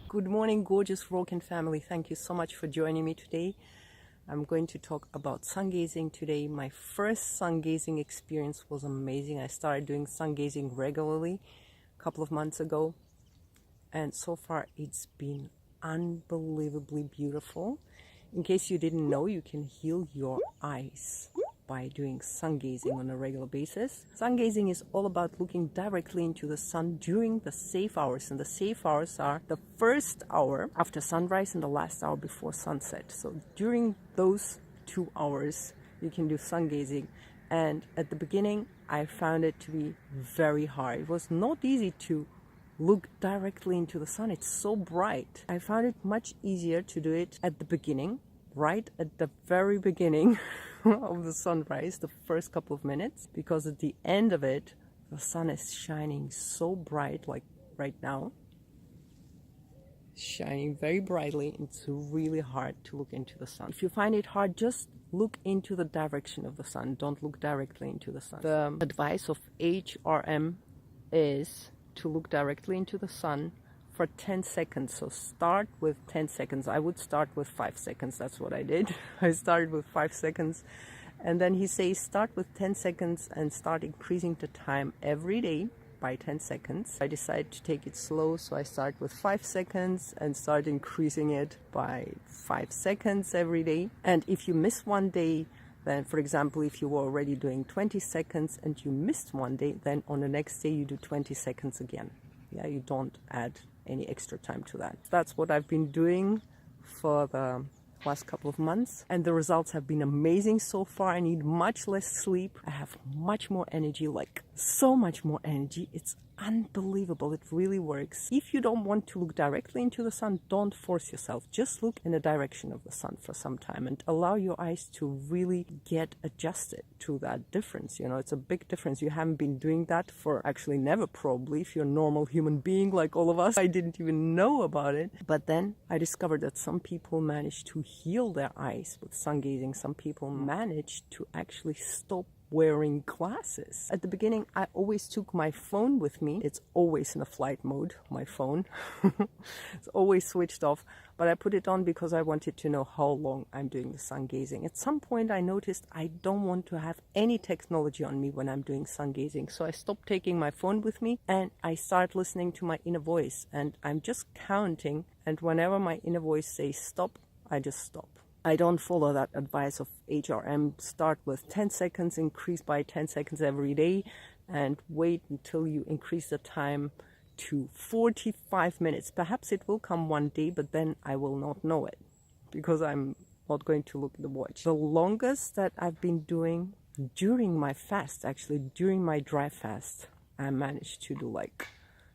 Good morning, gorgeous Rokan family. Thank you so much for joining me today. I'm going to talk about sun gazing today. My first sun gazing experience was amazing. I started doing sun gazing regularly a couple of months ago, and so far it's been unbelievably beautiful. In case you didn't know, you can heal your eyes by doing sun gazing on a regular basis. Sun gazing is all about looking directly into the sun during the safe hours, and the safe hours are the first hour after sunrise and the last hour before sunset. So during those 2 hours you can do sun gazing, and at the beginning I found it to be very hard. It was not easy to look directly into the sun. It's so bright. I found it much easier to do it at the beginning, right at the very beginning of the sunrise, the first couple of minutes, because at the end of it the sun is shining so bright, like right now, shining very brightly. It's really hard to look into the sun. If you find it hard, just look into the direction of the sun. Don't look directly into the sun. The advice of HRM is to look directly into the sun for 10 seconds. So start with 10 seconds. I would start with 5 seconds. That's what I did. I started with 5 seconds. And then he says start with 10 seconds and start increasing the time every day by 10 seconds. I decided to take it slow, so I start with 5 seconds and start increasing it by 5 seconds every day. And if you miss one day, then, for example, if you were already doing 20 seconds and you missed one day, then on the next day you do 20 seconds again. Yeah, you don't add any extra time to that. That's what I've been doing for the last couple of months, and the results have been amazing so far. I need much less sleep. I have much more energy, like so much more energy. It's unbelievable. It really works. If you don't want to look directly into the sun, don't force yourself. Just look in the direction of the sun for some time and allow your eyes to really get adjusted to that difference. You know, it's a big difference. You haven't been doing that for actually never, probably, if you're a normal human being like all of us. I didn't even know about it. But then I discovered that some people manage to heal their eyes with sun gazing. Some people manage to actually stop wearing glasses. At the beginning, I always took my phone with me. It's always in a flight mode, my phone. It's always switched off, but I put it on because I wanted to know how long I'm doing the sun gazing. At some point I noticed I don't want to have any technology on me when I'm doing sun gazing, so I stopped taking my phone with me and I start listening to my inner voice, and I'm just counting, and whenever my inner voice says stop, I just stop. I don't follow that advice of HRM. Start with 10 seconds, increase by 10 seconds every day, and wait until you increase the time to 45 minutes. Perhaps it will come one day, but then I will not know it because I'm not going to look at the watch. The longest that I've been doing during my fast, actually during my dry fast, I managed to do like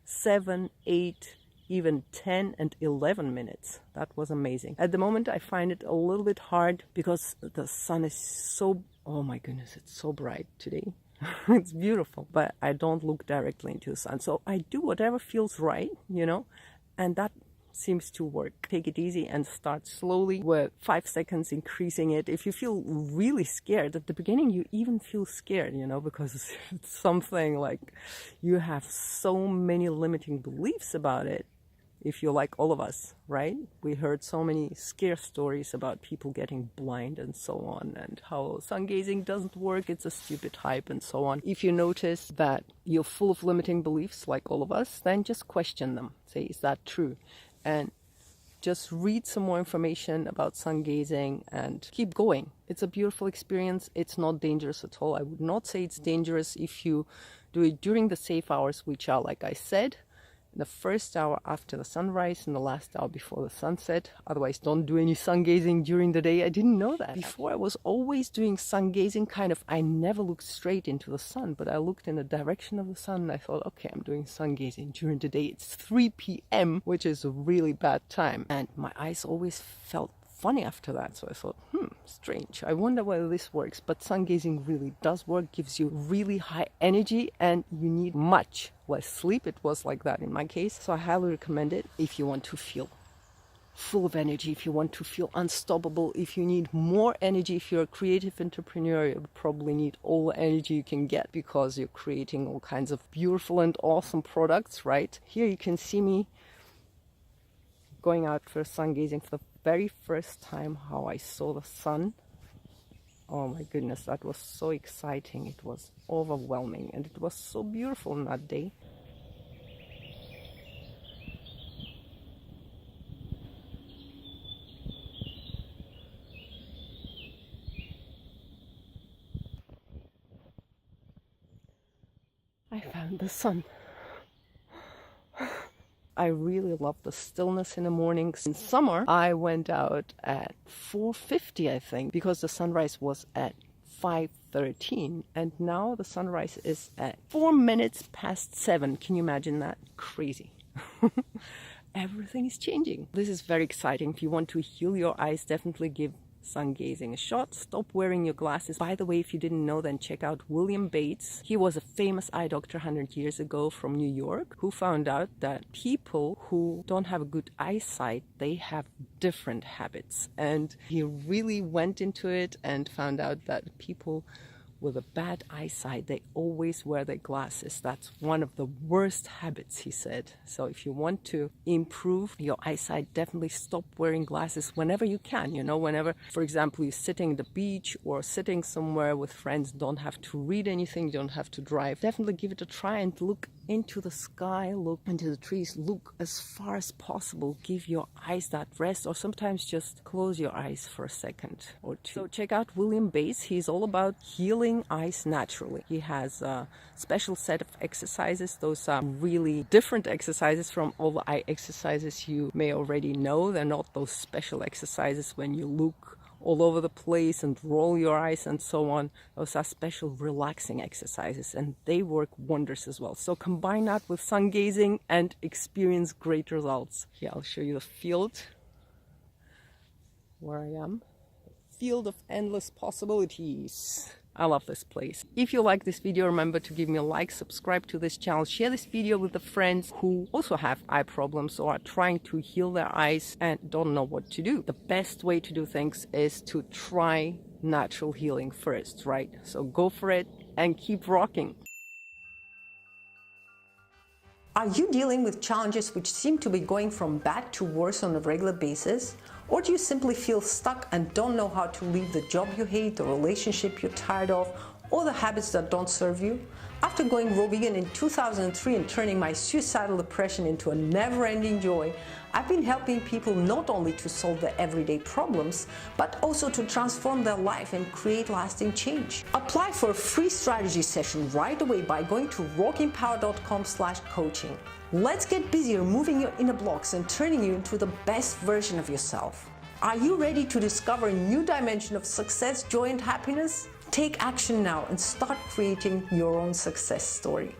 7, 8, even 10 and 11 minutes. That was amazing. At the moment I find it a little bit hard because the sun is so, oh my goodness, it's so bright today. It's beautiful, but I don't look directly into the sun, so I do whatever feels right, you know, and that seems to work. Take it easy and start slowly with 5 seconds, increasing it. If you feel really scared at the beginning, you even feel scared, you know, because it's something like you have so many limiting beliefs about it. If you're like all of us, right? We heard so many scare stories about people getting blind and so on, and how sun gazing doesn't work, it's a stupid hype and so on. If you notice that you're full of limiting beliefs like all of us, then just question them. Say, is that true? And just read some more information about sun gazing and keep going. It's a beautiful experience. It's not dangerous at all. I would not say it's dangerous if you do it during the safe hours, which are, like I said, the first hour after the sunrise and the last hour before the sunset. Otherwise, don't do any sun gazing during the day. I didn't know that. Before, I was always doing sun gazing, kind of. I never looked straight into the sun, but I looked in the direction of the sun and I thought, okay, I'm doing sun gazing during the day. It's 3 p.m., which is a really bad time. And my eyes always felt funny after that, so I thought, strange. I wonder whether this works. But sun gazing really does work, gives you really high energy, and you need much less sleep. It was like that in my case, so I highly recommend it if you want to feel full of energy, if you want to feel unstoppable, if you need more energy. If you're a creative entrepreneur, you probably need all the energy you can get because you're creating all kinds of beautiful and awesome products, right? Here you can see me going out for sun gazing for the very first time, how I saw the sun. Oh my goodness, that was so exciting. It was overwhelming and it was so beautiful on that day. I found the sun. I really love the stillness in the mornings. In summer, I went out at 4:50, I think, because the sunrise was at 5:13, and now the sunrise is at 4 minutes past 7. Can you imagine that? Crazy. Everything is changing. This is very exciting. If you want to heal your eyes, definitely give sun gazing a shot. Stop wearing your glasses. By the way, if you didn't know, then check out William Bates. He was a famous eye doctor 100 years ago from New York, who found out that people who don't have a good eyesight, they have different habits. And he really went into it and found out that people with a bad eyesight, they always wear their glasses. That's one of the worst habits, he said. So if you want to improve your eyesight, definitely stop wearing glasses whenever you can. You know, whenever, for example, you're sitting at the beach or sitting somewhere with friends, don't have to read anything, don't have to drive. Definitely give it a try and look into the sky, look into the trees, look as far as possible. Give your eyes that rest, or sometimes just close your eyes for a second or two. So check out William Bates. He's all about healing eyes naturally. He has a special set of exercises. Those are really different exercises from all the eye exercises you may already know. They're not those special exercises when you look all over the place and roll your eyes and so on. Those are special relaxing exercises and they work wonders as well. So combine that with sun gazing and experience great results. Here, I'll show you the field where I am. Field of endless possibilities. I love this place. If you like this video, remember to give me a like, subscribe to this channel, share this video with the friends who also have eye problems or are trying to heal their eyes and don't know what to do. The best way to do things is to try natural healing first, right? So go for it and keep rocking. Are you dealing with challenges which seem to be going from bad to worse on a regular basis? Or do you simply feel stuck and don't know how to leave the job you hate, the relationship you're tired of, or the habits that don't serve you? After going raw vegan in 2003 and turning my suicidal depression into a never-ending joy, I've been helping people not only to solve their everyday problems, but also to transform their life and create lasting change. Apply for a free strategy session right away by going to rockingpower.com/coaching. Let's get busy removing your inner blocks and turning you into the best version of yourself. Are you ready to discover a new dimension of success, joy, and happiness? Take action now and start creating your own success story.